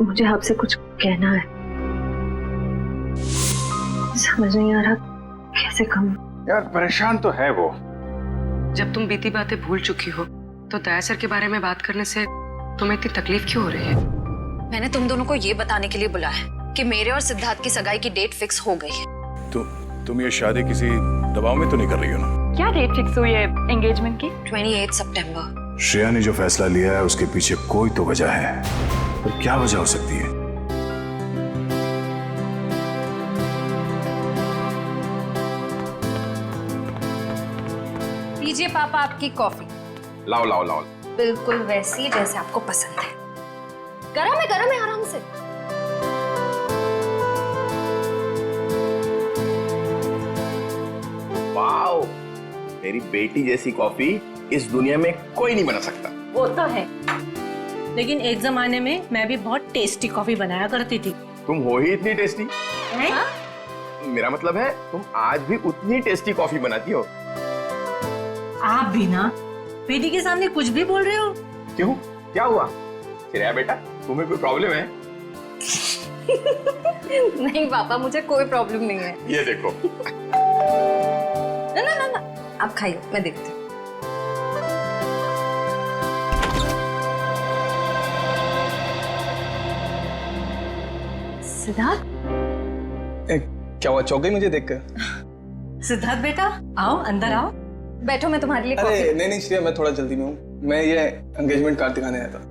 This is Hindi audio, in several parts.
मुझे आपसे कुछ कहना है, समझ नहीं आ रहा कैसे कहूँ। यार परेशान तो है वो। जब तुम बीती बातें भूल चुकी हो तो दया सर के बारे में बात करने से तुम्हें इतनी तकलीफ क्यों हो रही है? मैंने तुम दोनों को ये बताने के लिए बुलाया है कि मेरे और सिद्धार्थ की सगाई की डेट फिक्स हो गई है। तुम ये शादी किसी दबाव में तो नहीं कर रही हो ना? क्या डेट फिक्स हुई है एंगेजमेंट की? 28 सितंबर। श्रेया ने जो फैसला लिया है उसके पीछे कोई तो वजह है, पर क्या वजह हो सकती है? लीजिए पापा आपकी कॉफी। लाओ लाओ लाओ। बिल्कुल वैसी जैसे आपको पसंद है। गरम है आराम से। वाओ, मेरी बेटी जैसी कॉफी इस दुनिया में कोई नहीं बना सकता। वो तो है, लेकिन एक जमाने में मैं भी बहुत टेस्टी कॉफी बनाया करती थी। तुम हो ही इतनी टेस्टी। मेरा मतलब है तुम आज भी उतनी टेस्टी कॉफी बनाती हो। आप भी ना बेटी के सामने कुछ भी बोल रहे हो। क्यों, क्या हुआ? श्रेया बेटा, तुम्हें कोई प्रॉब्लम है? नहीं पापा, मुझे कोई प्रॉब्लम नहीं है। ये देखो। ना आप खाइए, मैं देखती हूँ। सिद्धार्थ, क्या हुआ, चौक गई मुझे देखकर? सिद्धार्थ बेटा आओ, अंदर आओ। बैठो, मैं तुम्हारे लिए अरे कॉफी। नहीं श्रेया, मैं थोड़ा जल्दी में हूँ। मैं ये एंगेजमेंट कार्ड दिखाने आया था।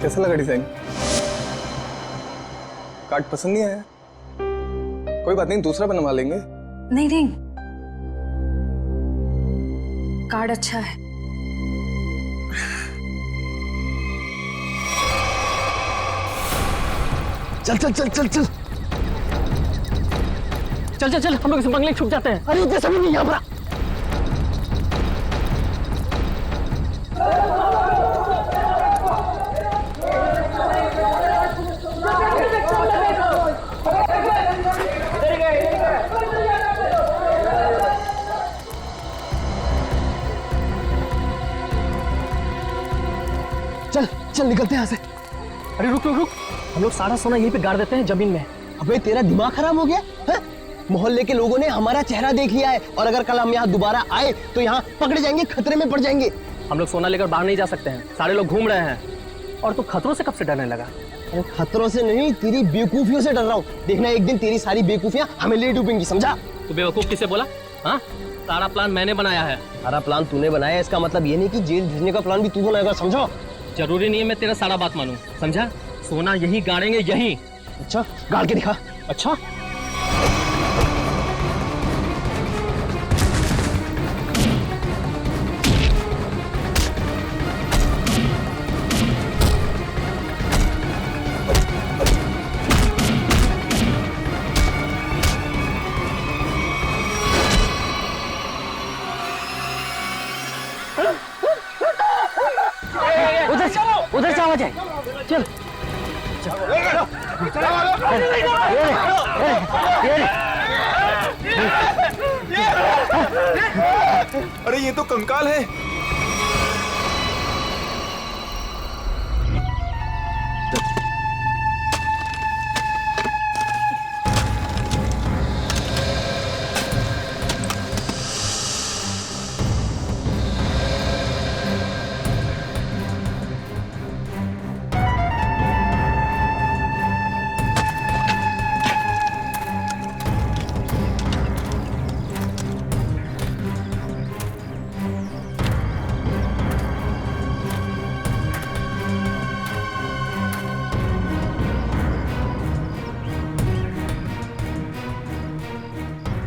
कैसा लगा डिजाइन? कार्ड पसंद नहीं आया? कोई बात नहीं, दूसरा बनवा लेंगे। नहीं, कार्ड अच्छा है। चल चल चल चल चल चल चल चल, हम लोग इस बंगले छुप जाते हैं। अरे जैसा भी नहीं, यहाँ पर चल चल निकलते हैं यहाँ से। अरे रुक रुक रुक, हम लोग सारा सोना यहीं पे गाड़ देते हैं जमीन में। अबे तेरा दिमाग खराब हो गया है? मोहल्ले के लोगों ने हमारा चेहरा देख लिया है, और अगर कल हम यहाँ दोबारा आए तो यहाँ पकड़े जाएंगे, खतरे में पड़ जाएंगे। हम लोग सोना लेकर बाहर नहीं जा सकते हैं, सारे लोग घूम रहे हैं। और तू खतरों से कब से डरने लगा? खतरों से नहीं, तेरी बेवकूफियों से डर रहा हूँ। देखना एक दिन तेरी सारी बेवकूफियां हमें ले डूबेंगी, समझा? तू बेवकूफ किसे बोला? हाँ, सारा प्लान मैंने बनाया है। सारा प्लान तूने बनाया, इसका मतलब ये नहीं कि जेल भेजने का प्लान भी तू बनाएगा, समझो? जरूरी नहीं है मैं तेरा सारा बात मानूं, समझा? सोना यहीं गाड़ेंगे, यहीं। अच्छा, गाड़ के दिखा। अच्छा, उधर से आवाज है। चल अरे ये तो कंकाल है।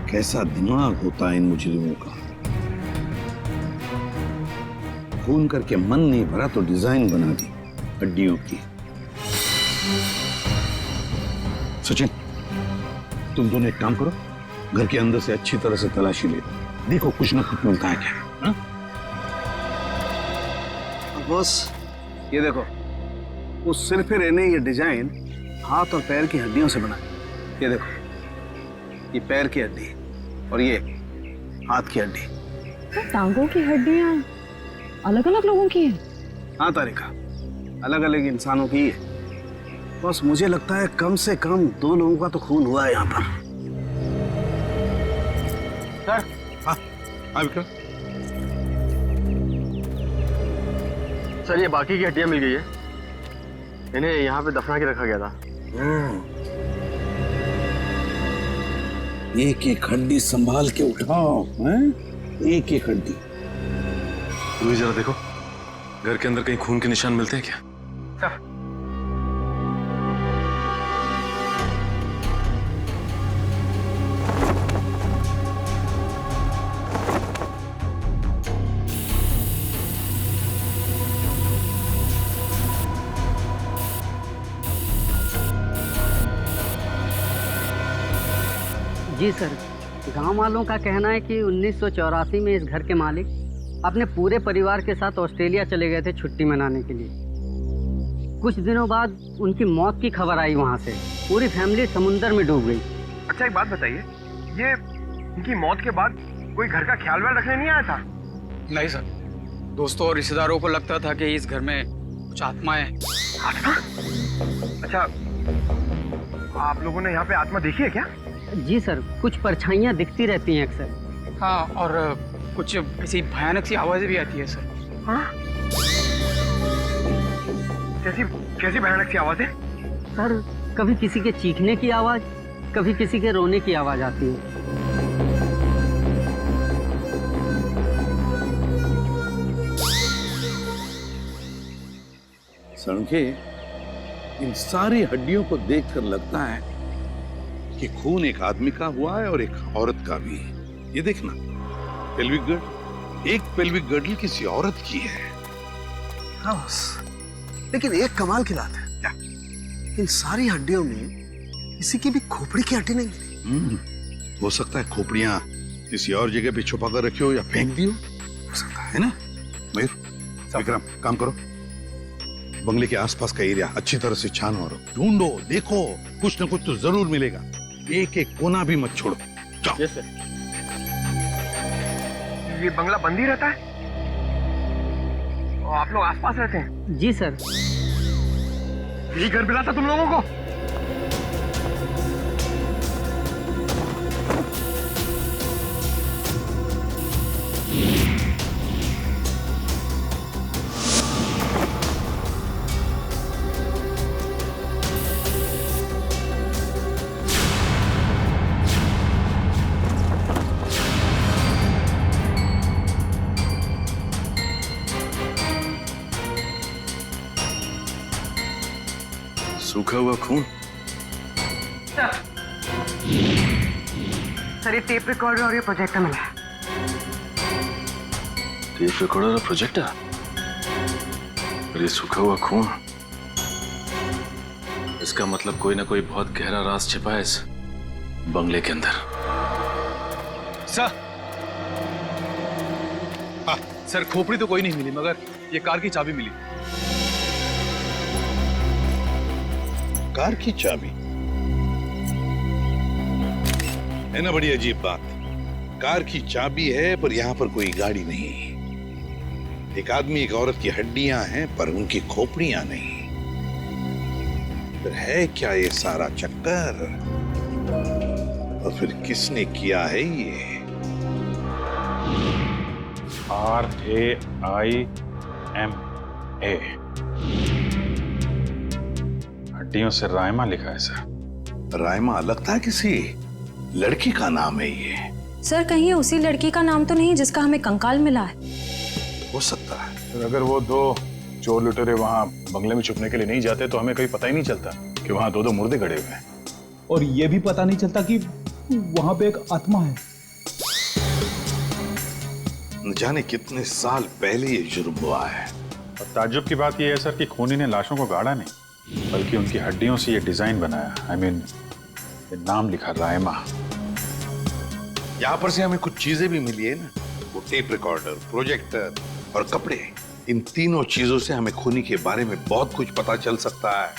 कैसा दिमाग होता है इन मुजरिमों का। खून करके मन नहीं भरा तो डिजाइन बना दी हड्डियों की। सचिन, तुम दोनों एक काम करो, घर के अंदर से अच्छी तरह से तलाशी ले देखो कुछ ना कुछ मिलता है क्या। बॉस ये देखो, उस सिर पे रहने ये डिजाइन हाथ और पैर की हड्डियों से बना है। ये देखो, ये पैर की हड्डी और ये हाथ की हड्डी। टांगों की हड्डियां अलग अलग लोगों की है? हाँ तारिका, अलग अलग इंसानों की है। बस मुझे लगता है कम से कम 2 लोगों का तो खून हुआ है यहाँ पर। सर। हाँ विक्रम। सर ये बाकी की हड्डियां मिल गई है, इन्हें यहाँ पे दफना के रखा गया था। एक एक हड्डी संभाल के उठाओ, हैं? एक एक हड्डी। तू जरा देखो, घर के अंदर कहीं खून के निशान मिलते हैं क्या? जी सर, गांव वालों का कहना है कि 1984 में इस घर के मालिक अपने पूरे परिवार के साथ ऑस्ट्रेलिया चले गए थे छुट्टी मनाने के लिए। कुछ दिनों बाद उनकी मौत की खबर आई वहां से। पूरी फैमिली समुंदर में डूब गई। अच्छा एक बात बताइए, ये इनकी मौत के बाद कोई घर का ख्याल व्याल रखने नहीं आया था? नहीं सर, दोस्तों और रिश्तेदारों को लगता था कि इस घर में कुछ आत्माएं। आत्मा? अच्छा, आप लोगों ने यहाँ पे आत्मा देखी है क्या? जी सर, कुछ परछाइयाँ दिखती रहती हैं अक्सर। हाँ, और कुछ ऐसी भयानक सी आवाजें भी आती है सर। हाँ? कैसी भयानक सी आवाजें? सर, कभी किसी के चीखने की आवाज, कभी किसी के रोने की आवाज आती है। सड़के, इन सारी हड्डियों को देखकर लगता है कि खून एक आदमी का हुआ है और एक औरत का भी। ये देखना, पेल्विक गर्ड, एक पेल्विक गर्डल किसी औरत की है। हाँ बस, लेकिन एक कमाल की बात है, क्या? इन सारी हड्डियों में किसी की भी खोपड़ी की हड्डी नहीं मिली। हो सकता है खोपड़ियां किसी और जगह पे छुपा कर रखी हो या फेंक दी हो सकता है ना। मयूर, विक्रम, काम करो, बंगले के आसपास का एरिया अच्छी तरह से छानो और ढूंढो, देखो, कुछ ना कुछ तो जरूर मिलेगा। एक एक कोना भी मत छोड़ो। जाओ। Yes sir. ये बंगला बंद ही रहता है और आप लोग आसपास रहते हैं? जी सर। ये घर मिला था तुम लोगों को? सूखा हुआ खून। सर ये टेप रिकॉर्डर और ये प्रोजेक्टर मिला है। टेप रिकॉर्डर और प्रोजेक्टर और ये सूखा हुआ खून, इसका मतलब कोई ना कोई बहुत गहरा राज छिपा है इस बंगले के अंदर। सर, हाँ सर, खोपड़ी तो कोई नहीं मिली, मगर ये कार की चाबी मिली। कार की चाबी है ना, बड़ी अजीब बात। कार की चाबी है पर यहाँ पर कोई गाड़ी नहीं। एक आदमी एक औरत की हड्डियां हैं पर उनकी खोपड़ियां नहीं। फिर है क्या ये सारा चक्कर? और फिर किसने किया है ये? RAIMA, हड्डियों से रायमा लिखा है सर। रायमा लगता है किसी लड़की का नाम है ये। सर कहीं उसी लड़की का नाम तो नहीं जिसका हमें कंकाल मिला है? हो सकता है। अगर वो 2 चोर लुटेरे वहां बंगले में छुपने के लिए नहीं जाते तो हमें कहीं पता ही नहीं चलता कि वहां 2 मुर्दे गड़े हुए हैं। और ये भी पता नहीं चलता कि वहां पे एक आत्मा है। न जाने कितने साल पहले ये जुर्म हुआ है। और ताज्जुब की बात यह है सर कि खूनी ने लाशों को गाड़ा नहीं, बल्कि उनकी हड्डियों से ये डिजाइन बनाया। आई मीन ये नाम लिखा रायमा। यहाँ पर से हमें कुछ चीजें भी मिली है ना, वो टेप रिकॉर्डर, प्रोजेक्टर और कपड़े। इन तीनों चीजों से हमें खूनी के बारे में बहुत कुछ पता चल सकता है।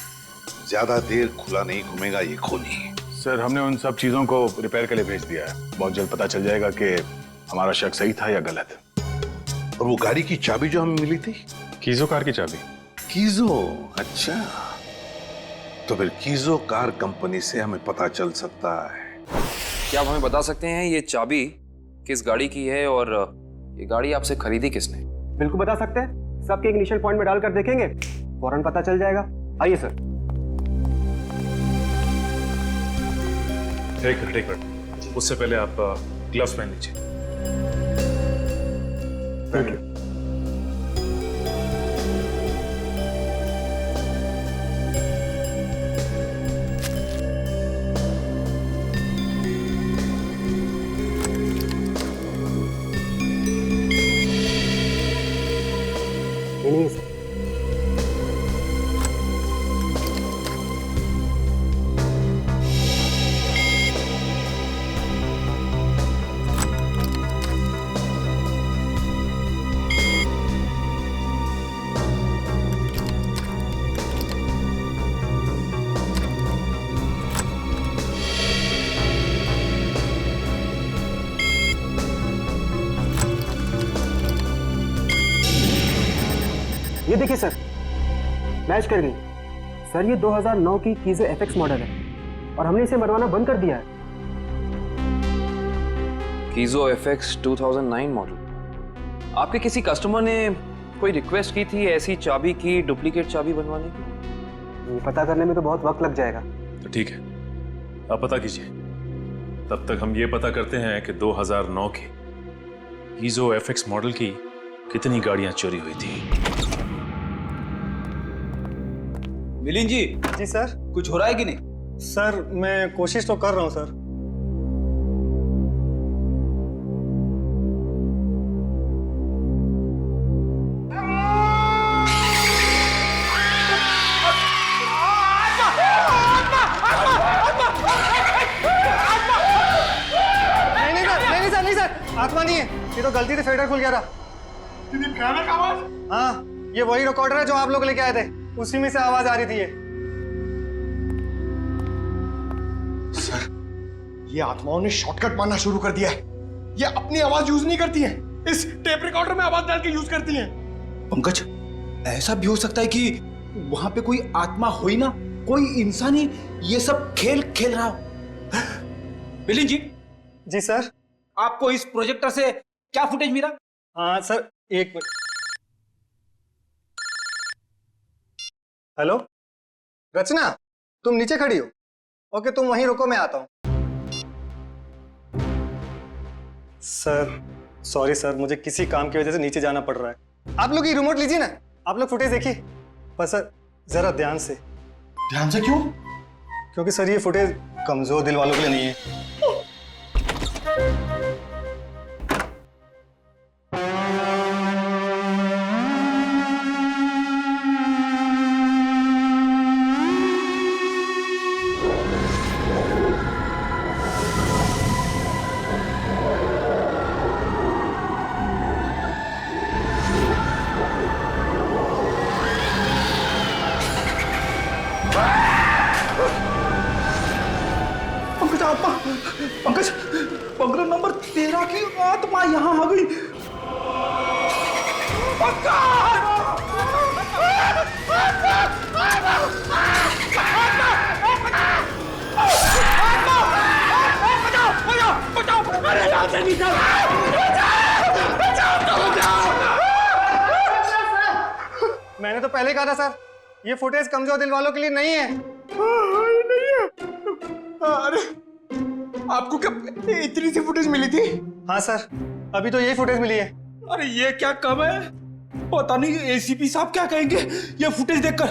ज्यादा देर खुला नहीं घूमेगा ये खूनी। सर हमने उन सब चीजों को रिपेयर के लिए भेज दिया है। बहुत जल्द पता चल जाएगा कि हमारा शक सही था या गलत। और वो गाड़ी की चाबी जो हमें मिली थी, कीजो कार की चाबी। कीजो, अच्छा, तो फिर कीजो कार कंपनी से हमें पता चल सकता है। क्या आप हमें बता सकते हैं ये चाबी किस गाड़ी की है और ये गाड़ी आपसे खरीदी किसने? बिल्कुल बता सकते हैं, सबके इनिशियल पॉइंट में डालकर देखेंगे, फौरन पता चल जाएगा। आइए सर। एक मिनट, उससे पहले आप ग्लव्स पहन लीजिए। Thank you. नहीं सर। ये देखिए सर, मैच कर गई। सर ये 2009 की कीजो एफएक्स मॉडल है और हमने इसे मरवाना बंद कर दिया है। कीजो एफएक्स 2009 मॉडल। आपके किसी कस्टमर ने कोई रिक्वेस्ट की थी ऐसी चाबी की डुप्लीकेट चाबी बनवाने की? ये पता करने में तो बहुत वक्त लग जाएगा। तो ठीक है, आप पता कीजिए। तब तक हम ये पता करते हैं कि 2009 के कीजो एफएक्स मॉडल की कितनी गाड़ियां चोरी हुई थी। मिलिंद जी। जी सर। कुछ हो रहा है कि नहीं? सर मैं कोशिश तो कर रहा हूं सर। नहीं सर, आत्मा नहीं है, ये तो गलती से फेडर खुल गया था। हाँ, ये वही रिकॉर्डर है जो आप लोग लेके आए थे, उसी में से आवाज आ रही थी। सर, ये आत्माओं ने शॉर्टकट मारना शुरू कर दिया है। ये अपनी आवाज यूज नहीं करती हैं, इस टेप रिकॉर्डर में आवाज डाल के यूज करती हैं। पंकज, ऐसा भी हो सकता है कि वहां पे कोई आत्मा हो ही ना, कोई इंसान ही ये सब खेल खेल रहा हो। मिलिंद जी। जी सर। आपको इस प्रोजेक्टर से क्या फुटेज मिला? हाँ सर, एक मिनट। हेलो रचना, तुम नीचे खड़ी हो? ओके, तुम वहीं रुको, मैं आता हूं। सर सॉरी सर, मुझे किसी काम की वजह से नीचे जाना पड़ रहा है। आप लोग ये रिमोट लीजिए ना, आप लोग फुटेज देखिए, पर सर जरा ध्यान से। ध्यान से क्यों? क्योंकि सर ये फुटेज कमजोर दिल वालों के लिए नहीं है। पंकज, बंगला नंबर 13 की आत्मा यहाँ आ गई। मैंने तो पहले कहा था सर, ये फुटेज कमजोर दिल वालों के लिए नहीं है। नहीं है। अरे आपको क्या इतनी सी फुटेज मिली थी? हाँ सर, अभी तो यही फुटेज मिली है। अरे ये क्या कम है, पता नहीं एसीपी साहब क्या कहेंगे ये फुटेज देखकर।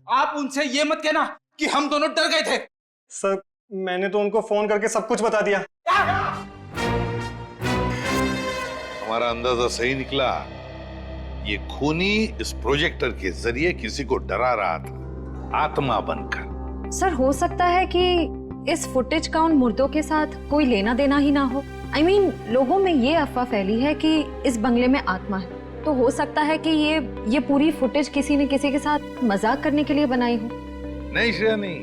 आप उनसे ये मत कहना कि हम दोनों डर गए थे। सर मैंने तो उनको फोन करके सब कुछ बता दिया। हमारा अंदाजा सही निकला। ये खूनी इस प्रोजेक्टर के जरिए किसी को डरा रहा था, आत्मा बनकर। सर हो सकता है कि इस फुटेज का उन मुर्दों के साथ कोई लेना देना ही ना हो। I mean, लोगों में ये अफवाह फैली है कि इस बंगले में आत्मा है, तो हो सकता है कि ये पूरी फुटेज किसी ने किसी के साथ मजाक करने के लिए बनाई हो। नहीं श्रेया, नहीं,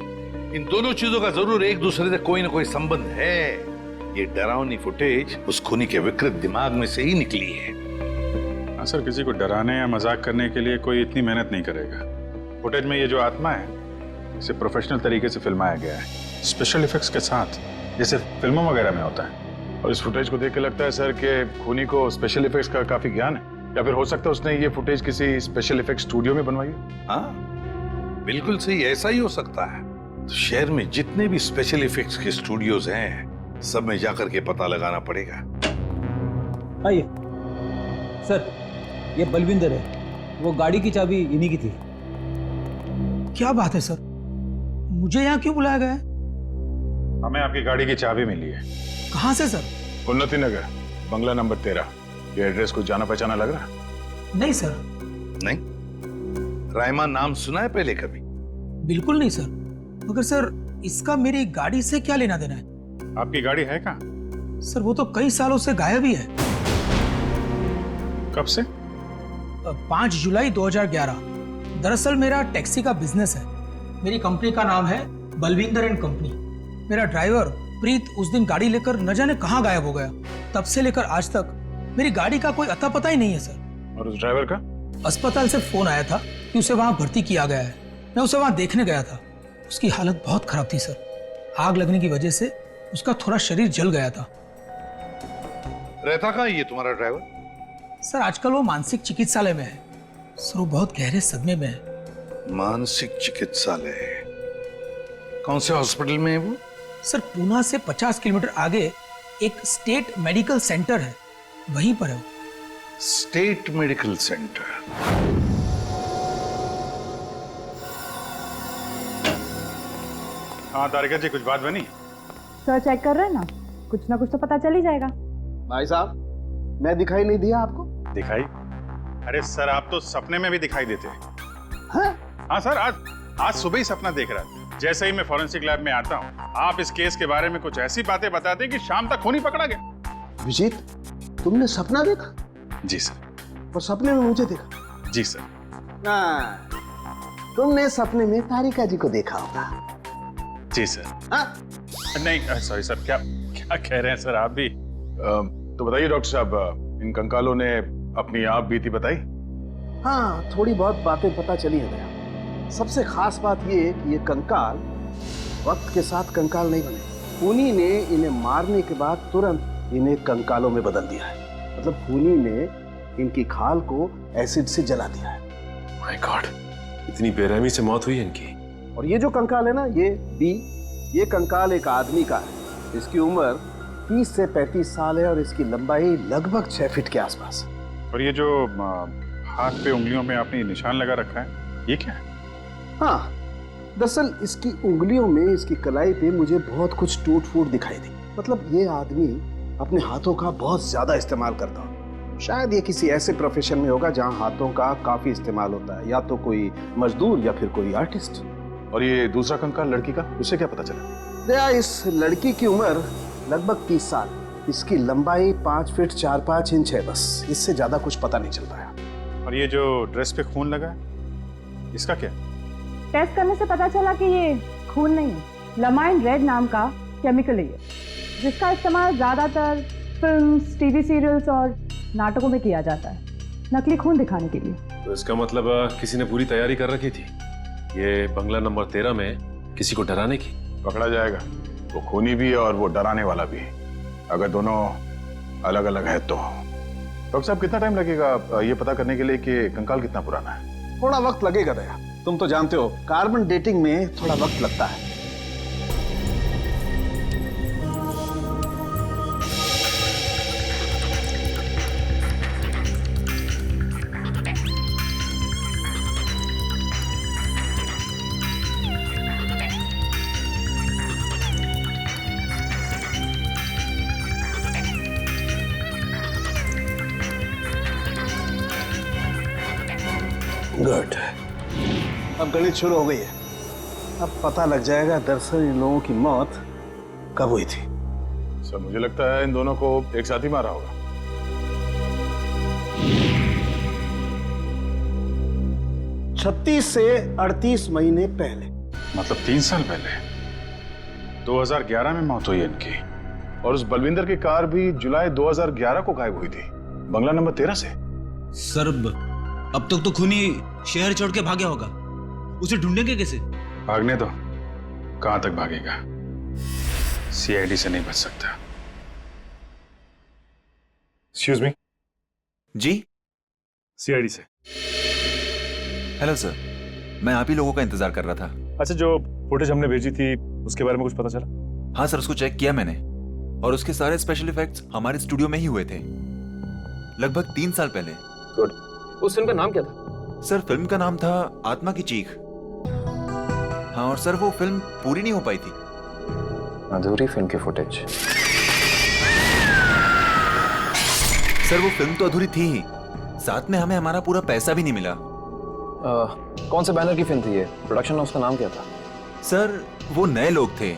इन दोनों चीजों का जरूर एक दूसरे से कोई ना कोई संबंध है। ये डरावनी फुटेज उस खूनी के विकृत दिमाग में से ही निकली है। हाँ सर, किसी को डराने या मजाक करने के लिए कोई इतनी मेहनत नहीं करेगा। फुटेज में ये जो आत्मा है, इसे प्रोफेशनल तरीके से फिल्माया गया है, स्पेशल इफेक्ट्स के साथ, जैसे फिल्मों वगैरह में होता है। और इस फुटेज को देख के लगता है सर कि खूनी को स्पेशल इफेक्ट्स का काफी ज्ञान है, या फिर हो सकता है उसने ये फुटेज किसी स्पेशल इफेक्ट स्टूडियो में बनवाई है। हाँ, बिल्कुल सही, ऐसा ही हो सकता है। तो शहर में जितने भी स्पेशल इफेक्ट्स के स्टूडियोज हैं, सब में जाकर के पता लगाना पड़ेगा। आइए सर, ये बलविंदर है, वो गाड़ी की चाबी इन्हीं की थी। क्या बात है सर, मुझे यहाँ क्यों बुलाया गया है? हमें आपकी गाड़ी की चाबी मिली है। कहाँ से सर? उन्नति नगर, बंगला नंबर 13। ये एड्रेस कुछ जाना पहचाना लग रहा? नहीं सर। नहीं? रायमा नाम सुना है पहले कभी? बिल्कुल नहीं सर। मगर सर, इसका मेरी गाड़ी से क्या लेना देना है? आपकी गाड़ी है कहाँ? सर वो तो कई सालों से गायब ही है। कब से? 5 जुलाई 2011। दरअसल मेरा टैक्सी का बिजनेस है। मेरी कंपनी का नाम है बलविंदर एंड कंपनी। मेरा ड्राइवर प्रीत उस दिन गाड़ी लेकर न जाने कहाँ गायब हो गया। तब से लेकर आज तक मेरी गाड़ी का कोई अता पता ही नहीं है सर। और उस ड्राइवर का? अस्पताल से फोन आया था कि उसे वहां भर्ती किया गया है। मैं उसे वहां देखने गया था। उसकी हालत बहुत खराब थी सर। आग लगने की वजह से उसका थोड़ा शरीर जल गया था। रहता कहाँ ये तुम्हारा ड्राइवर? सर आजकल वो मानसिक चिकित्सालय में है। सर वो बहुत गहरे सदमे में है। मानसिक चिकित्सालय? कौन से हॉस्पिटल में है वो? सर पूना से 50 किलोमीटर आगे एक स्टेट मेडिकल सेंटर है, वहीं पर है। State medical centre? हाँ तारिका जी, कुछ बात बनी? सर चेक कर रहे हैं ना, कुछ ना कुछ तो पता चल ही जाएगा। भाई साहब, मैं दिखाई नहीं दिया आपको? दिखाई? अरे सर, आप तो सपने में भी दिखाई देते हैं। हाँ सर, आज सुबह ही सपना देख रहा था। जैसे ही मैं फॉरेंसिक लैब में आता हूँ, आप इस केस के बारे में कुछ ऐसी बातें बताते हैं कि शाम तक खूनी पकड़ा गया। विजीत, तुमने सपना देखा? जी सर। और सपने में मुझे देखा? जी सर। तुमने सपने में तारिका जी को देखा होगा। जी सर। नहीं सॉरी सर, क्या कह रहे हैं सर आप भी? तो बताइए डॉक्टर साहब, इन कंकालों ने अपनी आप बीती बताई? हाँ, थोड़ी बहुत बातें पता चली है भैया। सबसे खास बात ये है कि ये कंकाल वक्त के साथ कंकाल नहीं बने। खूनी ने इन्हें मारने के बाद तुरंत इन्हें कंकालों में बदल दिया है। मतलब खूनी ने इनकी खाल को एसिड से जला दिया है। माय गॉड, इतनी बेरहमी से मौत हुई इनकी। और ये जो कंकाल है ना, ये कंकाल एक आदमी का है। इसकी उम्र 30 से 35 साल है और इसकी लंबाई लगभग 6 फीट के आसपास। और ये जो हाथ पे उंगलियों में आपने निशान लगा रखा है, ये क्या है? हाँ, दरअसल इसकी उंगलियों में, इसकी कलाई पे मुझे बहुत कुछ टूट फूट दिखाई दी। मतलब ये आदमी अपने हाथों का बहुत ज्यादा इस्तेमाल करता हो। शायद ये किसी ऐसे प्रोफेशन में होगा जहाँ हाथों का काफी इस्तेमाल होता है, या तो कोई मजदूर या फिर कोई आर्टिस्ट। और ये दूसरा कंकाल लड़की का, उसे क्या पता चला? दया, इस लड़की की उम्र लगभग 30 साल। इसकी लंबाई 5 फीट 4-5 इंच है, बस इससे ज्यादा कुछ पता नहीं चल पाया। और ये जो ड्रेस पे खून लगा है, इसका क्या? टेस्ट करने से पता चला कि ये खून नहीं है, लमाइन रेड नाम का केमिकल है, जिसका इस्तेमाल ज्यादातर फिल्म्स, टीवी सीरियल्स और नाटकों में किया जाता है, नकली खून दिखाने के लिए। तो इसका मतलब किसी ने पूरी तैयारी कर रखी थी, ये बंगला नंबर 13 में किसी को डराने की। पकड़ा जाएगा, वो खूनी भी और वो डराने वाला भी, अगर दोनों अलग अलग है तो। डॉक्टर साहब, कितना टाइम लगेगा ये पता करने के लिए कि कंकाल कितना पुराना है? थोड़ा वक्त लगेगा दया, तुम तो जानते हो कार्बन डेटिंग में थोड़ा वक्त लगता है। गुड। अब गणित शुरू हो गई है। अब पता लग जाएगा दरअसल इन लोगों की मौत कब हुई थी। सर मुझे लगता है इन दोनों को एक साथ ही मारा होगा। छत्तीस से 38 महीने पहले, मतलब 3 साल पहले 2011 में मौत हुई इनकी। और उस बलविंदर की कार भी जुलाई 2011 को गायब हुई थी, बंगला नंबर 13 से। सर अब तक तो खूनी शहर छोड़ के भागा होगा, उसे ढूंढेंगे कैसे? भागने दो, कहां तक भागेगा? सीआईडी से नहीं बच सकता। Excuse me. जी सीआईडी से। हेलो सर, मैं आप ही लोगों का इंतजार कर रहा था। अच्छा, जो फुटेज हमने भेजी थी उसके बारे में कुछ पता चला? हाँ सर, उसको चेक किया मैंने और उसके सारे स्पेशल इफेक्ट्स हमारे स्टूडियो में ही हुए थे, लगभग 3 साल पहले। गुड। उस फिल्म का नाम क्या था? सर फिल्म का नाम था आत्मा की चीख। हाँ, और सर वो फिल्म पूरी नहीं हो पाई थी। अधूरी फिल्म की फुटेज। सर वो फिल्म तो अधूरी थी ही, साथ में हमें हमारा पूरा पैसा भी नहीं मिला। कौन से बैनर की फिल्म थी ये? प्रोडक्शन हाउस का नाम क्या था? सर वो नए लोग थे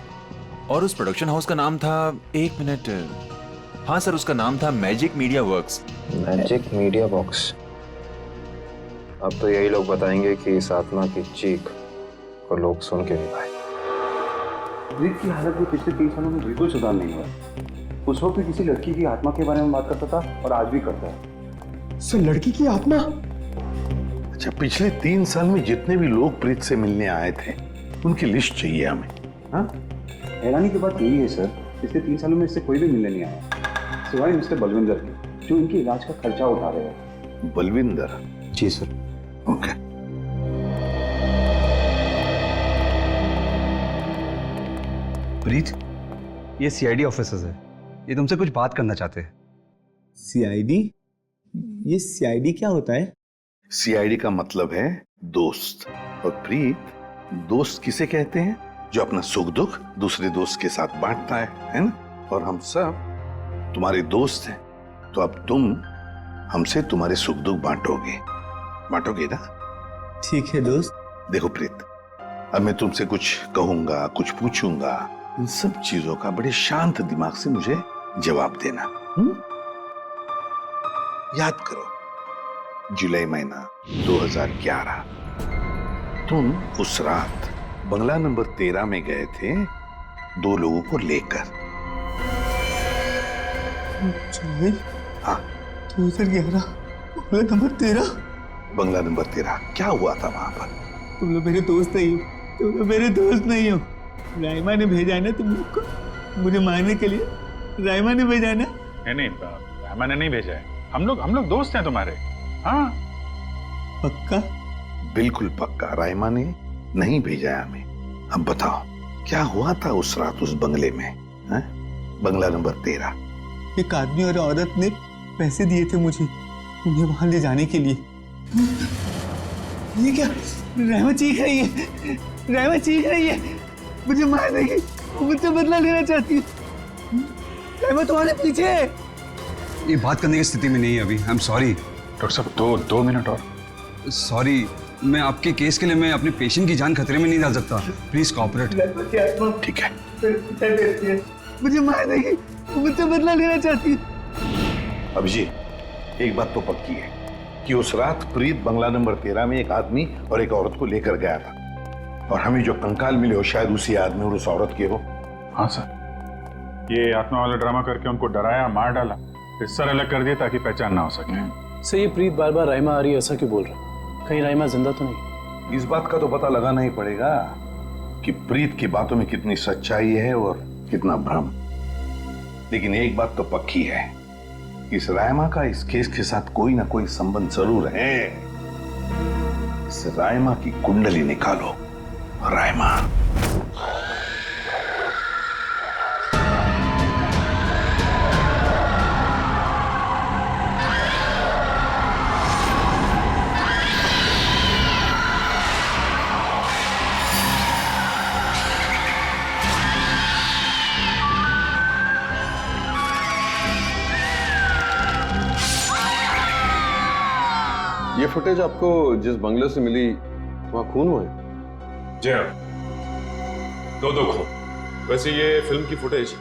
और उस प्रोडक्शन हाउस का नाम था, 1 मिनट, हाँ सर उसका नाम था magic media works. Magic media box. अब तो यही लोग बताएंगे कि इस आत्मा की चीख को लोग सुन के नहीं पाए। प्रीत की हालत में पिछले 3 सालों में बिल्कुल सुधार नहीं हुआ। उस वक्त भी किसी लड़की की आत्मा के बारे में बात करता था और आज भी करता है। सर लड़की की आत्मा? अच्छा, पिछले 3 साल में जितने भी लोग प्रीत से मिलने आए थे उनकी लिस्ट चाहिए हमें। हाँ, हैरानी की बात यही है सर, पिछले 3 सालों में इससे कोई भी मिलने नहीं आया सिवाय मिस्टर बलविंदर के, जो इनके इलाज का खर्चा उठा रहे हैं। बलविंदर? जी सर। ओके। प्रीत, ये सीआईडी ऑफिसर्स है, ये तुमसे कुछ बात करना चाहते हैं। सीआईडी? ये सीआईडी क्या होता है? सीआईडी का मतलब है दोस्त। और प्रीत, दोस्त किसे कहते हैं? जो अपना सुख दुख दूसरे दोस्त के साथ बांटता है ना? और हम सब तुम्हारे दोस्त हैं, तो अब तुम हमसे तुम्हारे सुख दुख बांटोगे ना? ठीक है दोस्त। देखो प्रीत, अब मैं तुमसे कुछ कहूंगा, कुछ पूछूंगा, इन सब चीजों का बड़े शांत दिमाग से मुझे जवाब देना। याद करो, जुलाई महीना 2011, तुम उस रात बंगला नंबर 13 में गए थे 2 लोगों को लेकर। हाँ, 2011 बंगला नंबर 13। बंगला नंबर 13, क्या हुआ था वहां पर? तुम लोग मेरे दोस्त नहीं हो, तुम लोग मेरे दोस्त नहीं हो। राइमा ने भेजा है ना तुम लोग को मुझे मारने के लिए? राइमा ने भेजा है ना? नहीं, राइमा ने नहीं भेजा है। हम लोग दोस्त हैं तुम्हारे। हाँ पक्का? बिल्कुल पक्का, राइमा ने नहीं भेजा है हमें। अब बताओ क्या हुआ था उस रात उस बंगले में, है? बंगला नंबर 13। एक आदमी और औरत ने पैसे दिए थे मुझे उन्हें वहां ले जाने के लिए। ये क्या? राइमा चीख रही है, राइमा चीख रही है, मुझे मार देगी, मुझसे बदला लेना चाहती है। राइमा तुम्हारे पीछे है। ये बात करने की स्थिति में नहीं है अभी। आई एम सॉरी डॉक्टर साहब, 2 मिनट और। सॉरी, मैं आपके केस के लिए मैं अपने पेशेंट की जान खतरे में नहीं डाल सकता। Please cooperate. ठीक है। मुझे मार देगी, मुझसे बदला लेना चाहती है। अभिजीत, एक बात तो पक्की है कि उस रात प्रीत बंगला नंबर 13 में एक आदमी और एक औरत को लेकर गया था, और हमें जो कंकाल मिले हो शायद उसी आदमी और उस औरत के हो। हाँ सर, ये आत्मा वाला ड्रामा करके उनको डराया, मार डाला, फिर सर अलग कर दिया ताकि पहचान ना हो सके। सर ये प्रीत बार बार राइमा आ रही है ऐसा क्यों बोल रहा है? कहीं राइमा जिंदा तो नहीं? इस बात का तो पता लगाना ही पड़ेगा कि प्रीत की बातों में कितनी सच्चाई है और कितना भ्रम। लेकिन एक बात तो पक्की है, इस राइमा का इस केस के साथ कोई ना कोई संबंध जरूर है। इस राइमा की कुंडली निकालो। राइमा। ये फुटेज आपको जिस बंगले से मिली वहाँ खून हुआ है? जी हाँ, दो खून। वैसे ये फिल्म की फुटेज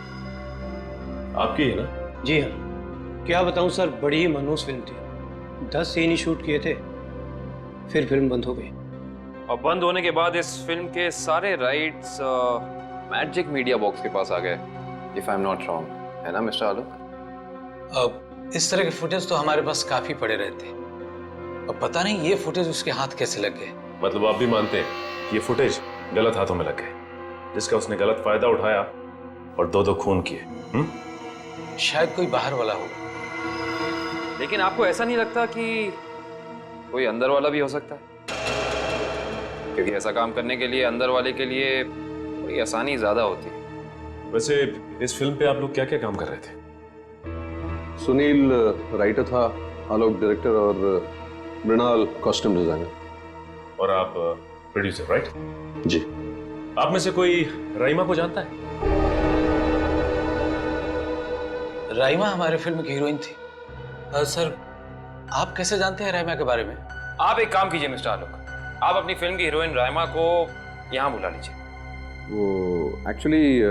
आपकी है ना? जी हाँ, क्या बताऊं सर, बड़ी ही मनहूस फिल्म थी। 10 सीन ही शूट किए थे, फिर फिल्म बंद हो गई। और बंद होने के बाद इस फिल्म के सारे राइट्स मैजिक मीडिया बॉक्स के पास आ गए, if I am not wrong, है ना मिस्टर आलोक? अब इस तरह के फुटेज तो हमारे पास काफी पड़े रहते हैं। अब पता नहीं ये फुटेज उसके हाथ कैसे लग गए। मतलब आप भी मानते हैं कि ये फुटेज गलत हाथों में लग गए, जिसका उसने गलत फायदा उठाया और दो खून किए? शायद कोई बाहर वाला होगा। लेकिन आपको ऐसा नहीं लगता कि कोई अंदर वाला भी हो सकता है? क्योंकि ऐसा काम करने के लिए अंदर वाले के लिए कोई आसानी ज्यादा होती है। वैसे इस फिल्म पे आप लोग क्या क्या काम कर रहे थे? सुनील राइटर था, आलोक डायरेक्टर और मृणाल कॉस्ट्यूम डिजाइनर। और आप प्रोड्यूसर, राइट? जी। आप में से कोई राइमा को जानता है? राइमा हमारे फिल्म की हीरोइन थी। सर, आप कैसे जानते हैं राइमा के बारे में? आप एक काम कीजिए मिस्टर आलोक, आप अपनी फिल्म की हीरोइन राइमा को यहाँ बुला लीजिए। वो एक्चुअली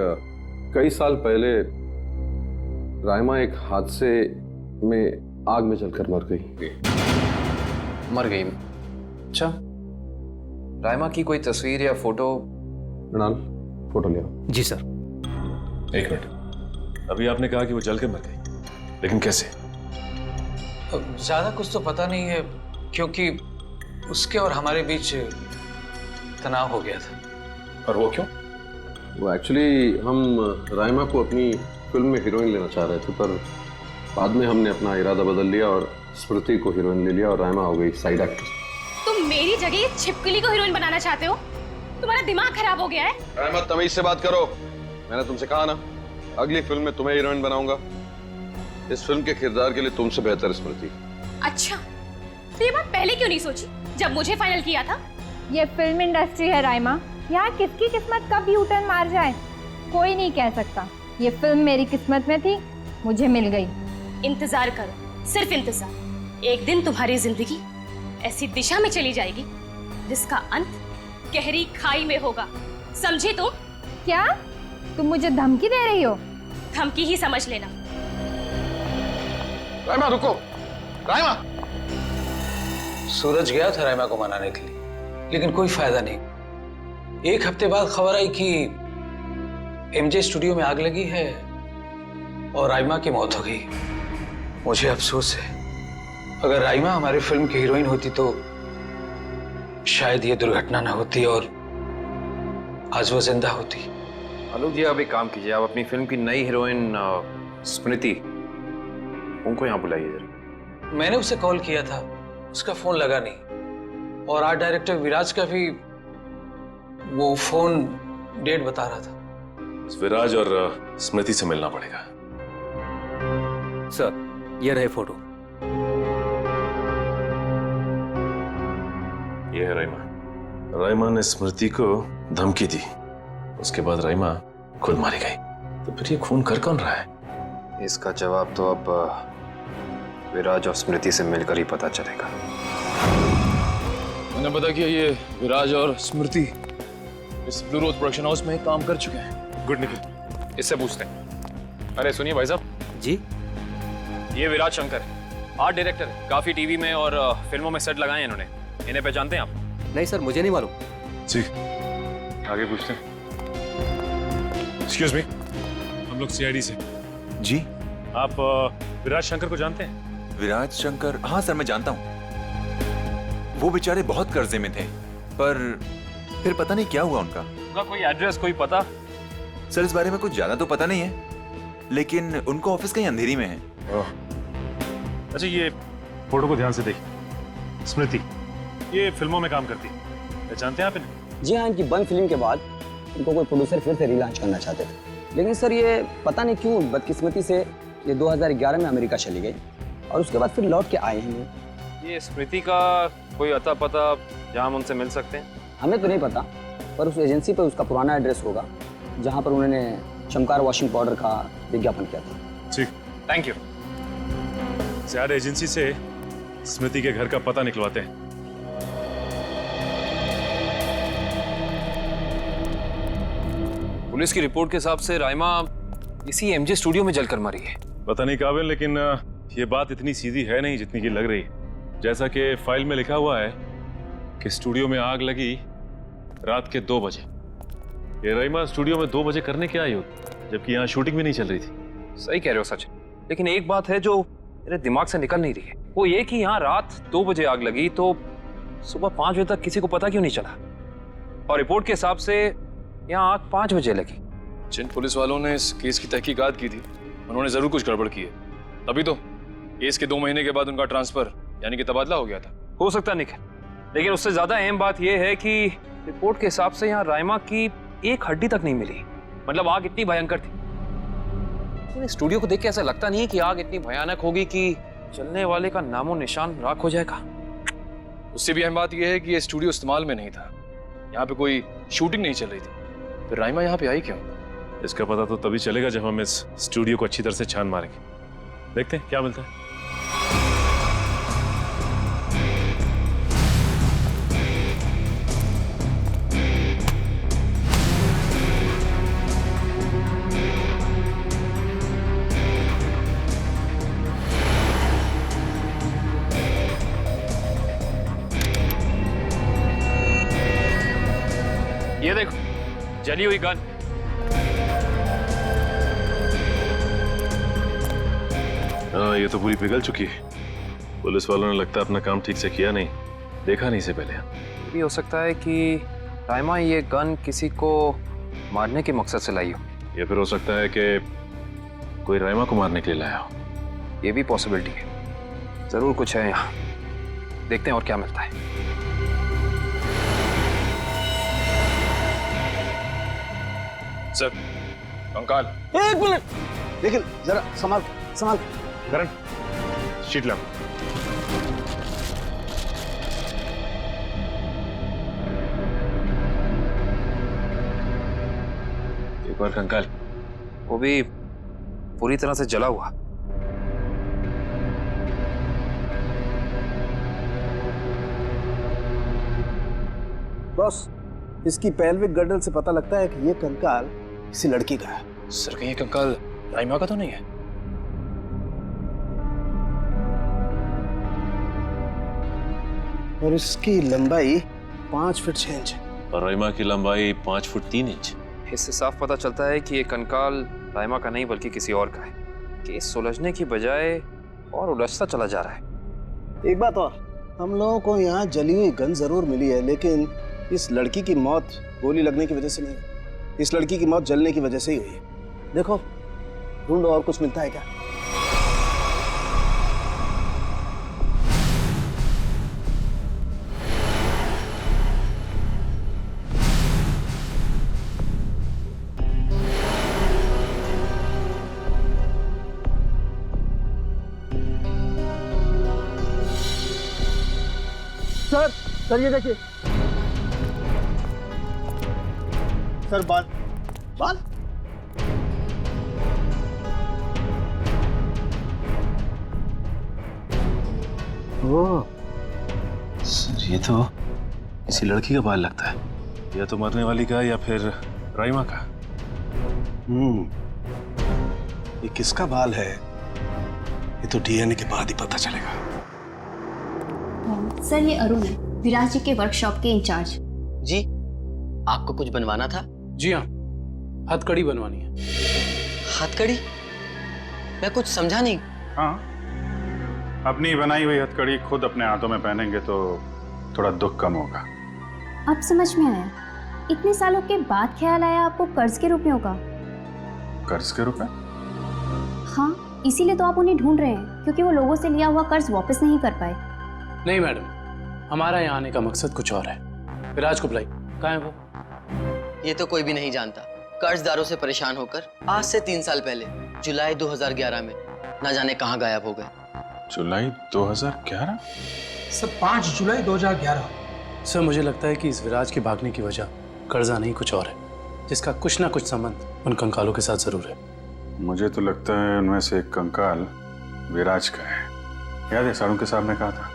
कई साल पहले राइमा एक हादसे में आग में जलकर मर गई। मर गई? अच्छा, राइमा की कोई तस्वीर या फोटो? मृणाल, फोटो ले आओ। जी सर। एक मिनट, अभी आपने कहा कि वो जल के मर गई, लेकिन कैसे? ज्यादा कुछ तो पता नहीं है, क्योंकि उसके और हमारे बीच तनाव हो गया था। और वो क्यों? वो एक्चुअली हम राइमा को अपनी फिल्म में हीरोइन लेना चाह रहे थे, पर बाद में हमने अपना इरादा बदल लिया और स्मृति को हीरोइन ले लिया और राइमा हो गई साइड एक्ट्रेस। तुम मेरी जगह ये छिपकली को हीरोइन बनाना चाहते हो? तुम्हारा दिमाग खराब हो गया है? राइमा, तमीज से बात करो। मैंने तुमसे कहा ना, अगली फिल्म में तुम्हें हीरोइन बनाऊंगा। इस फिल्म के किरदार के लिए तुमसे बेहतर स्मृति। अच्छा, तो ये बात पहले क्यों नहीं सोची जब मुझे फाइनल किया था? ये फिल्म इंडस्ट्री है राइमा, यहाँ किसकी किस्मत कब यू टर्न मार जाए कोई नहीं कह सकता। ये फिल्म मेरी किस्मत में थी, मुझे मिल गई। इंतजार करो, सिर्फ इंतजार। एक दिन तुम्हारी जिंदगी ऐसी दिशा में चली जाएगी जिसका अंत गहरी खाई में होगा, समझे तुम? क्या तुम मुझे धमकी दे रही हो? धमकी ही समझ लेना। राइमा रुको, राइमा। सूरज गया था राइमा को मनाने के लिए, लेकिन कोई फायदा नहीं। एक हफ्ते बाद खबर आई कि एमजे स्टूडियो में आग लगी है और राइमा की मौत हो गई। मुझे अफसोस है, अगर राइमा हमारी फिल्म की हीरोइन होती तो शायद ये दुर्घटना ना होती और आज वो जिंदा होती। आलोक जी, आप एक काम कीजिए, आप अपनी फिल्म की नई हीरोइन स्मृति, उनको यहाँ बुलाइए जरा। मैंने उसे कॉल किया था, उसका फोन लगा नहीं, और आर्ट डायरेक्टर विराज का भी वो फोन डेट बता रहा था। विराज और स्मृति से मिलना पड़ेगा। सर, ये रहे फोटो। ये है राइमा। राइमा ने स्मृति को धमकी दी, उसके बाद राइमा खुद मारी गई। तो फिर ये खून कर कौन रहा है? इसका जवाब तो अब विराज और स्मृति से मिलकर ही पता चलेगा। मैंने पता किया, ये विराज और स्मृति इस ब्लू रोज प्रोडक्शन हाउस में काम कर चुके हैं। गुड निखिल, इससे पूछते हैं। अरे सुनिए भाई साहब जी, ये विराज शंकर है, आर्ट डायरेक्टर है, काफी टीवी में और फिल्मों में सेट लगाए हैं इन्होंने। इन्हें पहचानते हैं आप? नहीं सर, मुझे नहीं मालूम। जी, आगे पूछते हैं। एक्सक्यूज मी, हम लोग सीआईडी से। जी, आप विराज शंकर को जानते हैं? विराज शंकर? हाँ सर, मैं जानता हूँ। वो बेचारे बहुत कर्जे में थे, पर फिर पता नहीं क्या हुआ उनका। उनका कोई एड्रेस, कोई पता? सर, इस बारे में कुछ ज्यादा तो पता नहीं है, लेकिन उनका ऑफिस कहीं अंधेरी में है। अच्छा, ये फोटो को ध्यान से देखिए। स्मृति ये फिल्मों में काम करती है, पहचानते हैं आप इन्हें? जी हाँ, इनकी बंद फिल्म के बाद इनको कोई प्रोड्यूसर फिर से रिलॉन्च करना चाहते थे, लेकिन सर ये पता नहीं क्यों बदकिस्मती से ये 2011 में अमेरिका चली गई और उसके बाद फिर लौट के आए हैं। ये स्मृति का कोई अता पता जहाँ हम उनसे मिल सकते हैं? हमें तो नहीं पता, पर उस एजेंसी पर उसका पुराना एड्रेस होगा जहाँ पर उन्होंने चमकार वॉशिंग पाउडर का विज्ञापन किया था। ठीक, थैंक यू। ज़्यादा एजेंसी से स्मृति के घर का पता निकलवाते हैं। पुलिस की रिपोर्ट के हिसाब से राइमा इसी एमजे स्टूडियो में जलकर मरी है। पता नहीं काबिल, लेकिन ये बात इतनी सीधी है नहीं जितनी की लग रही है। जैसा कि फाइल में लिखा हुआ है कि स्टूडियो में आग लगी रात के 2 बजे। ये राइमा स्टूडियो में 2 बजे करने क्या आई होगी, जबकि यहाँ शूटिंग भी नहीं चल रही थी। सही कह रहे हो सचिन, लेकिन एक बात है जो मेरे दिमाग से निकल नहीं रही है, वो ये कि यहाँ रात 2 बजे आग लगी तो सुबह 5 बजे तक किसी को पता क्यों नहीं चला? और रिपोर्ट के हिसाब से यहाँ आग 5 बजे लगी। जिन पुलिस वालों ने इस केस की तहकीकात की थी उन्होंने जरूर कुछ गड़बड़ की है, तभी तो केस के 2 महीने के बाद उनका ट्रांसफर यानी कि तबादला हो गया था। हो सकता है निखिल, लेकिन उससे ज्यादा अहम बात यह है कि रिपोर्ट के हिसाब से यहाँ राइमा की एक हड्डी तक नहीं मिली। मतलब आग इतनी भयंकर थी। स्टूडियो को देख के ऐसा लगता नहीं कि आग इतनी भयानक होगी कि चलने वाले का नामो निशान राख हो जाएगा। उससे भी अहम बात यह है कि ये स्टूडियो इस्तेमाल में नहीं था, यहाँ पे कोई शूटिंग नहीं चल रही थी, फिर राइमा यहाँ पे आई क्यों? इसका पता तो तभी चलेगा जब हम इस स्टूडियो को अच्छी तरह से छान मारेंगे। देखते हैं क्या मिलता है। ये देखो, जली हुई गन। हाँ, ये तो पूरी पिघल चुकी है। पुलिस वालों ने लगता है अपना काम ठीक से किया नहीं, देखा नहीं इसे पहले। ये भी हो सकता है कि राइमा ये गन किसी को मारने के मकसद से लाई हो, या फिर हो सकता है कि कोई राइमा को मारने के लिए लाया हो। ये भी पॉसिबिलिटी है। जरूर कुछ है यहाँ, देखते हैं और क्या मिलता है। सर, कंकाल। 1 मिनट, देखिए जरा संभाल संभाल। करण, शीट ला। एक बार कंकाल, वो भी पूरी तरह से जला हुआ। बॉस, इसकी पेल्विक गर्डल से पता लगता है कि ये कंकाल किसी लड़की का है। सर, कहीं ये कंकाल राइमा का तो नहीं है? और इसकी लंबाई 5 फीट 6 इंच। और राइमा की लंबाई 5 फुट 3 इंच। इससे साफ पता चलता है कि ये कंकाल राइमा का नहीं बल्कि किसी और का है। केस सुलझने की बजाय और उलझता चला जा रहा है। एक बात और, हम लोगों को यहाँ जली हुई गन जरूर मिली है, लेकिन इस लड़की की मौत गोली लगने की वजह से नहीं, इस लड़की की मौत जलने की वजह से ही हुई है। देखो, ढूंढो और कुछ मिलता है क्या। सर ये देखिए सर, बाल बाल। ओह सर, ये तो किसी लड़की का बाल लगता है, या तो मरने वाली का या फिर राइमा का। ये किसका बाल है ये तो डीएनए के बाद ही पता चलेगा। सर, ये अरुण है, विराज जी के वर्कशॉप के इंचार्ज। जी, आपको कुछ बनवाना था? जी हाँ, हथकड़ी बनवानी है। हथकड़ी? मैं कुछ समझा नहीं। हाँ, अपनी बनाई हुई हथकड़ी खुद अपने हाथों में पहनेंगे तो थोड़ा दुख कम होगा। अब समझ में आया, इतने सालों के बाद ख्याल आया आपको कर्ज के रुपयों का। कर्ज के रुपए? हाँ, इसीलिए तो आप उन्हें ढूंढ रहे हैं, क्योंकि वो लोगों से लिया हुआ कर्ज वापस नहीं कर पाए। नहीं मैडम, हमारा यहाँ आने का मकसद कुछ और है। विराज को बुलाई, कहाँ है वो? ये तो कोई भी नहीं जानता। कर्जदारों से परेशान होकर आज से 3 साल पहले जुलाई 2011 में न जाने कहाँ गायब हो गए। जुलाई 2011? सर, 5 जुलाई 2011। सर, मुझे लगता है कि इस विराज के भागने की वजह कर्जा नहीं कुछ और है, जिसका कुछ ना कुछ संबंध उन कंकालों के साथ जरूर है। मुझे तो लगता है उनमें से एक कंकाल विराज का है। याद है सारुण के साहब ने कहा था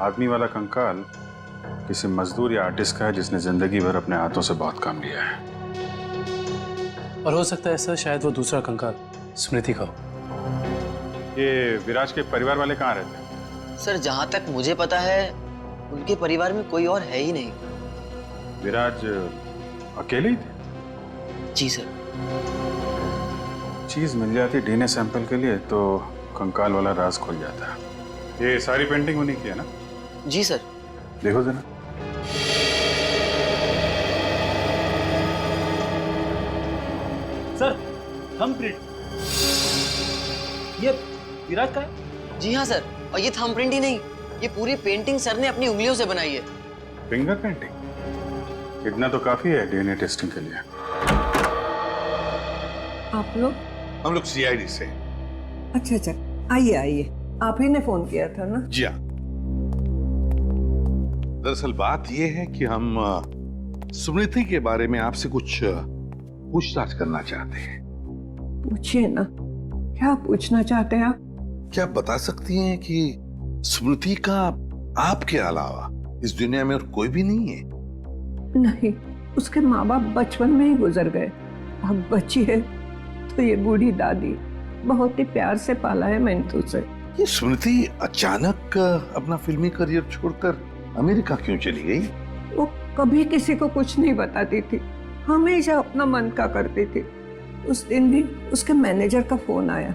आदमी वाला कंकाल किसी मजदूर या आर्टिस्ट का है जिसने जिंदगी भर अपने हाथों से बहुत काम लिया है। और हो सकता है सर शायद वो दूसरा कंकाल स्मृति का हो। ये विराज के परिवार वाले कहाँ रहते हैं? सर जहां तक मुझे पता है उनके परिवार में कोई और है ही नहीं। विराज अकेले ही थे? जी सर। चीज मिल जाती डीएनए सैंपल के लिए तो कंकाल वाला राज खुल जाता। ये सारी पेंटिंग उन्हीं की है ना? जी सर। देखो जरा। सर थंबप्रिंट ये विराज का है? जी हाँ सर, और ये थंबप्रिंट ही नहीं, ये पूरी पेंटिंग सर ने अपनी उंगलियों से बनाई है। Finger painting? इतना तो काफी है डीएनए टेस्टिंग के लिए। आप लोग? हम लोग सीआईडी से। अच्छा अच्छा, आइए आइए, आप ही ने फोन किया था ना? जी हाँ। दरअसल बात यह है कि हम स्मृति के बारे में आपसे कुछ पूछताछ करना चाहते हैं। पूछिए ना, क्या पूछना चाहते हैं आप? क्या आप बता सकती हैं कि स्मृति का आपके अलावा इस दुनिया में और कोई भी नहीं है? नहीं, उसके माँ बाप बचपन में ही गुजर गए। अब बची है तो ये बूढ़ी दादी, बहुत ही प्यार से पाला है मैंने उसे। ये स्मृति अचानक अपना फिल्मी करियर छोड़कर अमेरिका क्यों चली गई? वो कभी किसी को कुछ नहीं बताती थी, हमेशा अपना मन का करती थी। उस दिन भी उसके मैनेजर का फोन आया,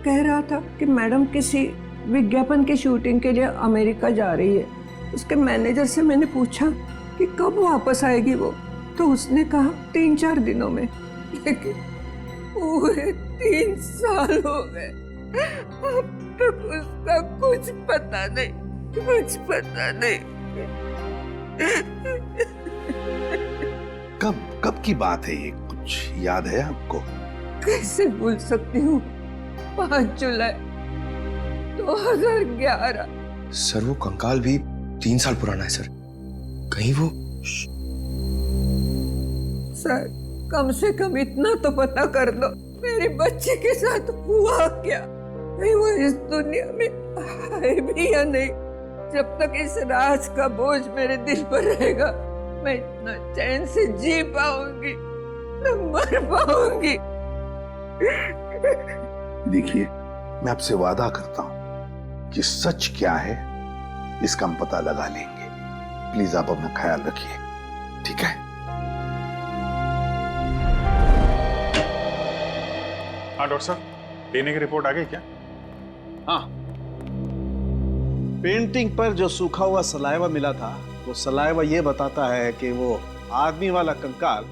कह रहा था कि मैडम किसी विज्ञापन की शूटिंग के लिए अमेरिका जा रही है। उसके मैनेजर से मैंने पूछा कि कब वापस आएगी वो, तो उसने कहा 3-4 दिनों में। लेकिन पूरे 3 साल हो गए, अब तक उसका कुछ पता नहीं, कुछ पता नहीं। कब की बात है ये, कुछ याद है आपको? कैसे भूल सकती हूँ, 5 जुलाई 2011। सर वो कंकाल भी 3 साल पुराना है सर, कहीं वो? सर कम से कम इतना तो पता कर दो, मेरी बच्ची के साथ हुआ क्या? नहीं वो इस दुनिया में है भी या नहीं? जब तक इस राज का बोझ मेरे दिल पर रहेगा, मैं इतना चैन से जी पाऊंगी, न मर पाऊंगी। देखिए, मैं आपसे वादा करता हूं कि सच क्या है इसका हम पता लगा लेंगे। प्लीज आप अपना ख्याल रखिए, ठीक है? हाँ डॉक्टर साहब, डीएनए की रिपोर्ट आ गई क्या? हाँ, पेंटिंग पर जो सूखा हुआ सलाइवा मिला था, वो सलाइवा ये बताता है कि वो आदमी वाला कंकाल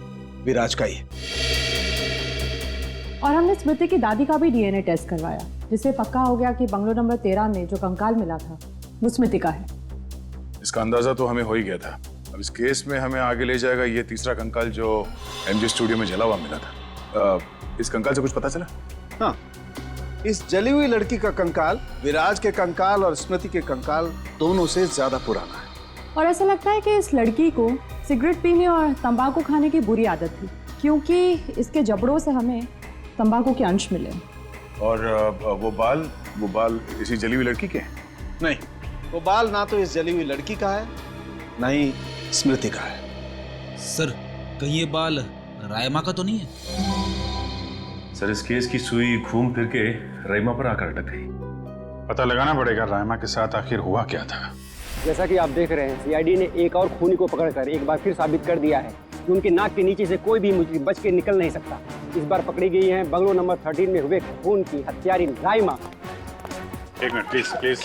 विराज का ही है। और हमने स्मृति की दादी का भी डीएनए टेस्ट करवाया, जिससे पक्का हो गया कि बंगलो नंबर 13 में जो कंकाल मिला था वो स्मृति का है। इसका अंदाजा तो हमें हो ही गया था। अब इस केस में हमें आगे ले जाएगा ये तीसरा कंकाल जो एमजे स्टूडियो में जला हुआ मिला था। इस कंकाल से कुछ पता चला? हाँ, इस जली हुई लड़की का कंकाल विराज के कंकाल और स्मृति के कंकाल दोनों से ज्यादा पुराना है। और ऐसा लगता है कि इस लड़की को सिगरेट पीने और तंबाकू खाने की बुरी आदत थी, क्योंकि इसके जबड़ों से हमें तंबाकू के अंश मिले। और वो बाल इसी जली हुई लड़की के हैं? नहीं, वो बाल ना तो इस जली हुई लड़की का है, ना ही स्मृति का है। सर कहीं ये बाल रायमा का तो नहीं है? सर इस केस की सुई घूम फिर के रायमा पर आकर अटक गई। पता लगाना पड़ेगा रायमा के साथ आखिर हुआ क्या था। जैसा कि आप देख रहे हैं, सीआईडी ने एक और खूनी को पकड़कर एक बार फिर साबित कर दिया है कि उनके नाक के नीचे से कोई भी मुजरिम बच के निकल नहीं सकता। इस बार पकड़ी गई है बंगलो नंबर 13 में हुए खून की हत्यारी रायमा। एक मिनट प्लीज।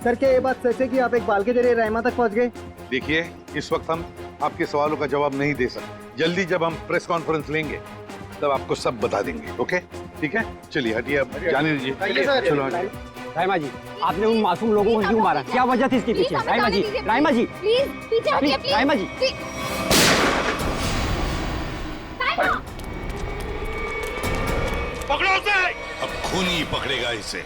सर क्या ये बात सच है कि आप एक बाल के जरिए रायमा तक पहुंच गए? देखिए, इस वक्त हम आपके सवालों का जवाब नहीं दे सकते। जल्दी जब हम प्रेस कॉन्फ्रेंस लेंगे तब आपको सब बता देंगे। ओके, ठीक है? चलिए हटिए, अब जाने दीजिए। चलो हटिए। रायमा जी, आपने उन मासूम लोगों को क्यों मारा? क्या वजह थी इसके पीछे? रायमा जी, रायमा जी, प्लीज पीछे हटिए, प्लीज। रायमा जी, पकड़ो उसे। अब खूनी पकड़ेगा इसे।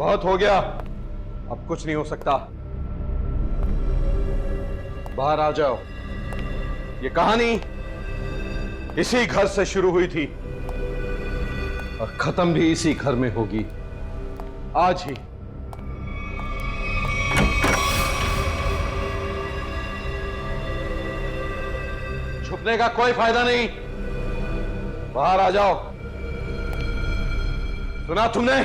बहुत हो गया, अब कुछ नहीं हो सकता। बाहर आ जाओ। ये कहानी इसी घर से शुरू हुई थी और खत्म भी इसी घर में होगी, आज ही। छुपने का कोई फायदा नहीं, बाहर आ जाओ। सुना तुमने?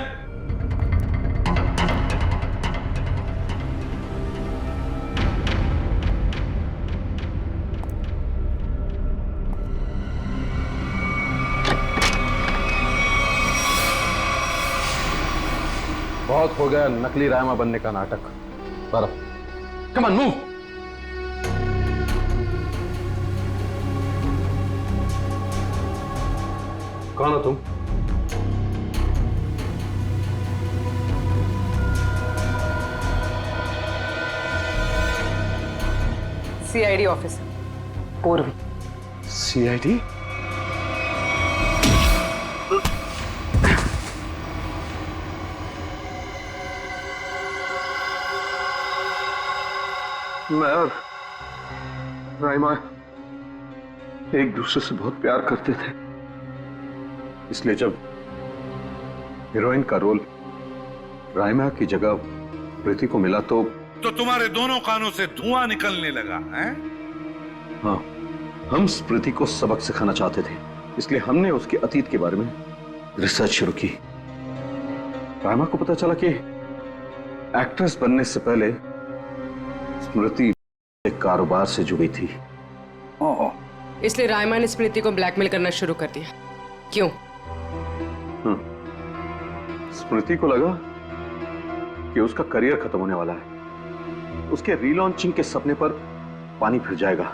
बहुत हो गया नकली रायमा बनने का नाटक। पर कम ऑन मूव। कौन हो तुम? सीआईडी ऑफिसर पूर्वी। सीआईडी? मैं और राइमा एक दूसरे से बहुत प्यार करते थे, इसलिए जब हीरोइन का रोल राइमा की जगह प्रीति को मिला तो तुम्हारे दोनों कानों से धुआं निकलने लगा है? हाँ, हम स्मृति को सबक सिखाना चाहते थे, इसलिए हमने उसके अतीत के बारे में रिसर्च शुरू की। राइमा को पता चला कि एक्ट्रेस बनने से पहले स्मृति एक कारोबार से जुड़ी थी। इसलिए राइमा ने स्मृति को ब्लैकमेल करना शुरू कर दिया। क्यों? स्मृति को लगा कि उसका करियर खत्म होने वाला है, उसके रीलॉन्चिंग के सपने पर पानी फिर जाएगा,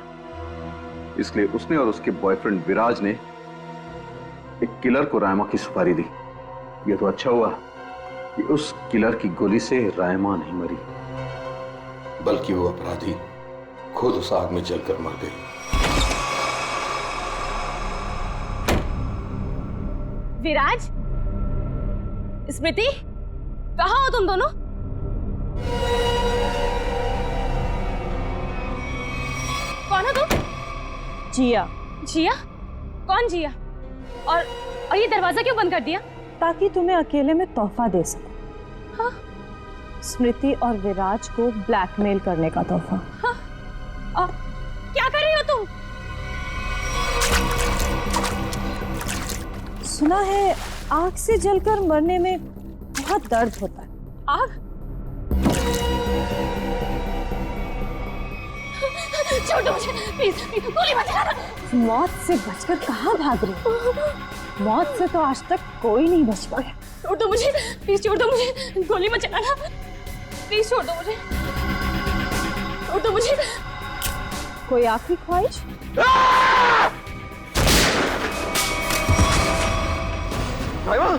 इसलिए उसने और उसके बॉयफ्रेंड विराज ने एक किलर को रायमा की सुपारी दी। यह तो अच्छा हुआ कि उस किलर की गोली से रायमा नहीं मरी, बल्कि वो अपराधी खुद उस आग में जलकर मर गई। विराज, स्मृति, कहाँ हो तुम दोनों? कौन हो तुम? जिया। जिया? कौन जिया? और ये दरवाजा क्यों बंद कर दिया? ताकि तुम्हें अकेले में तोहफा दे सकूं। हाँ? स्मृति और विराज को ब्लैकमेल करने का तोहफा। हाँ? और क्या कर रही हो तुम? सुना है आग से जलकर मरने में बहुत दर्द होता है। आग? छोड़ दो मुझे, प्लीज, गोली मत चलाना। मौत से बचकर कहाँ भाग रही हो? मौत से तो आज तक कोई नहीं बच पाया। छोड़ दो मुझे, प्लीज छोड़ दो मुझे, गोली मत चलाना, प्लीज छोड़ दो मुझे, छोड़ दो मुझे। कोई आखिरी ख्वाहिश? रायमा,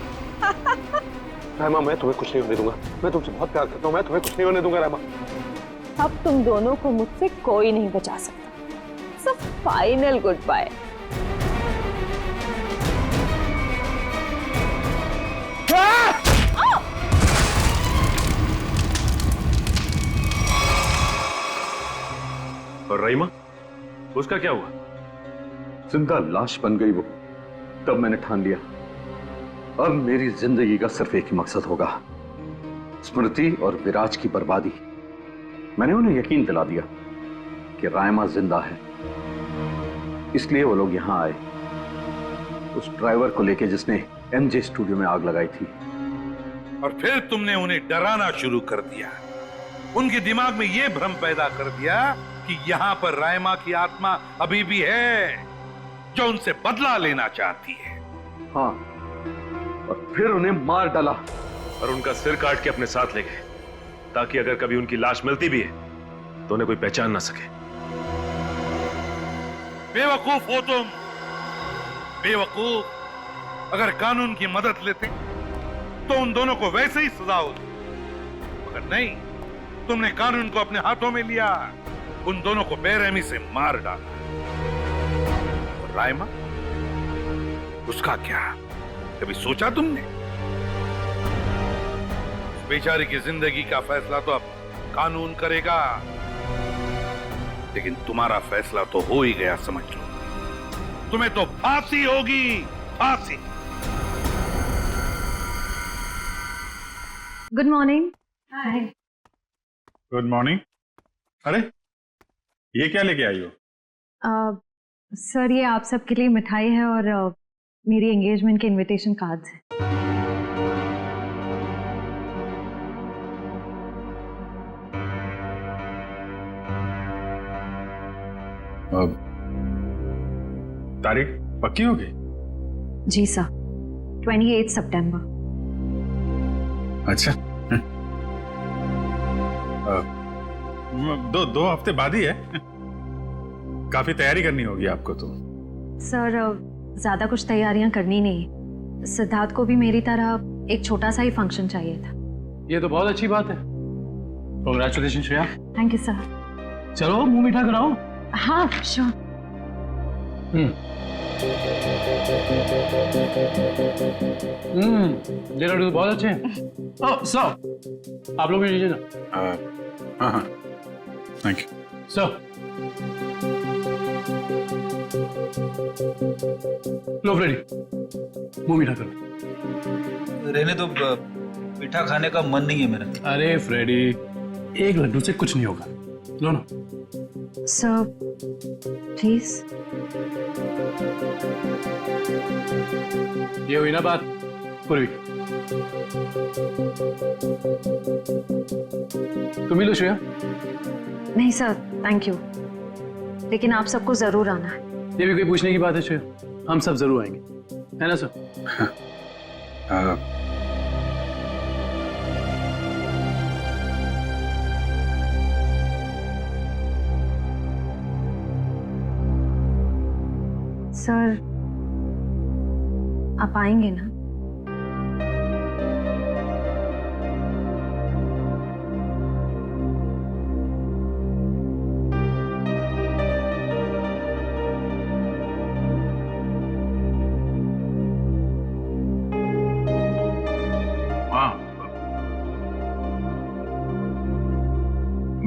रायमा, मैं तुम्हें कुछ नहीं होने दूंगा। मैं तुमसे बहुत प्यार करता हूँ, मैं तुम्हें कुछ नहीं होने दूंगा रायमा। अब तुम दोनों को मुझसे कोई नहीं बचा सकता। सब फाइनल गुड बाय। और रहीमा, उसका क्या हुआ? जिंदा लाश बन गई वो। तब मैंने ठान लिया, अब मेरी जिंदगी का सिर्फ एक ही मकसद होगा, स्मृति और विराज की बर्बादी। मैंने उन्हें यकीन दिला दिया कि रायमा जिंदा है, इसलिए वो लोग यहां आए, उस ड्राइवर को लेके जिसने एमजे स्टूडियो में आग लगाई थी। और फिर तुमने उन्हें डराना शुरू कर दिया, उनके दिमाग में यह भ्रम पैदा कर दिया कि यहां पर रायमा की आत्मा अभी भी है जो उनसे बदला लेना चाहती है। हाँ, और फिर उन्हें मार डाला और उनका सिर काट के अपने साथ ले गए, ताकि अगर कभी उनकी लाश मिलती भी है तो उन्हें कोई पहचान ना सके। बेवकूफ हो तुम, बेवकूफ। अगर कानून की मदद लेते तो उन दोनों को वैसे ही सजा होती, मगर नहीं, तुमने कानून को अपने हाथों में लिया, उन दोनों को बेरहमी से मार डाला। और रायमा, उसका क्या? कभी सोचा तुमने? बेचारी की जिंदगी का फैसला तो अब कानून करेगा, लेकिन तुम्हारा फैसला तो हो ही गया, समझ लो। तुम्हें तो फांसी होगी, फांसी। Good morning. Hi. Good morning. अरे ये क्या लेके आई हो? सर ये आप सबके लिए मिठाई है और मेरी एंगेजमेंट के इनविटेशन कार्ड्स हैं। तारीख पक्की होगी? जी सर, 28 सितंबर। अच्छा। दो हफ्ते बाद ही है। काफी तैयारी करनी होगी आपको तो। सर ज्यादा कुछ तैयारियां करनी नहीं, सिद्धार्थ को भी मेरी तरह एक छोटा सा ही फंक्शन चाहिए था। ये तो बहुत अच्छी बात है। Congratulation Shreya. Thank you sir. चलो मुंह मीठा कराओ। हाँ श्योर। ये लड्डू तो बहुत अच्छे हैं। ओह सर, आप लोग भी लीजिए ना। हाँ थैंक यू सर। लो फ्रेडी, मुंह मीठा करो। रहने तो मीठा खाने का मन नहीं है मेरा। अरे फ्रेडी, एक लड्डू से कुछ नहीं होगा, लो ना। Sir please. ये हुई ना बात पूर्वी। तुम ही लो श्रेया। नहीं सर थैंक यू, लेकिन आप सबको जरूर आना है। ये भी कोई पूछने की बात है श्रेया? हम सब जरूर आएंगे, है ना सर? सर आप आएंगे ना?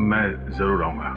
मैं जरूर आऊंगा।